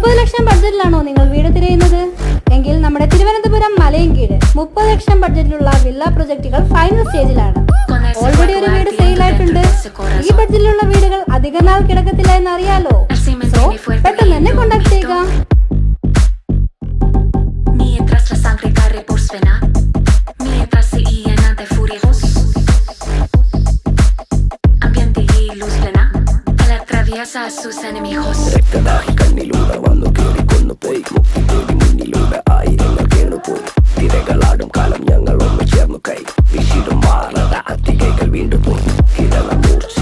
30 ലക്ഷം ബഡ്ജറ്റിലാണോ നിങ്ങൾ വീട് തിരയുന്നത്? എങ്കിൽ നമ്മുടെ തിരുവനന്തപുരം മലയൻകീഴ് 30 ലക്ഷം ബഡ്ജറ്റിലുള്ള വില്ല പ്രൊജക്ടുകൾ ഫൈനൽ സ്റ്റേജിലാണ്. ഓൾറെഡി ഒരു വീട് സെയിലായിട്ടുണ്ട്. ഈ ബഡ്ജറ്റിലുള്ള വീടുകൾ അധിക നാൾ കിടക്കത്തില്ല എന്ന് അറിയാലോ. സോ പെട്ടെന്ന് തന്നെ കോൺടാക്ട് ചെയ്യുക. A sus enemigos. Recadaje കണ്ണിലൂടെ വന്നു കേറിക്കൊന്നു പോയി മുക്കിത്തേടി മുന്നിലൂടെ ആയി എങ്ങൾ കേണുപോയി തിരകളാടും കാലം ഞങ്ങൾ ഒന്ന് ചേർന്നു കൈ വിശിടും മാറത അത്തികൈകൾ വീണ്ടും പോയി കിരണ മൂർച്ച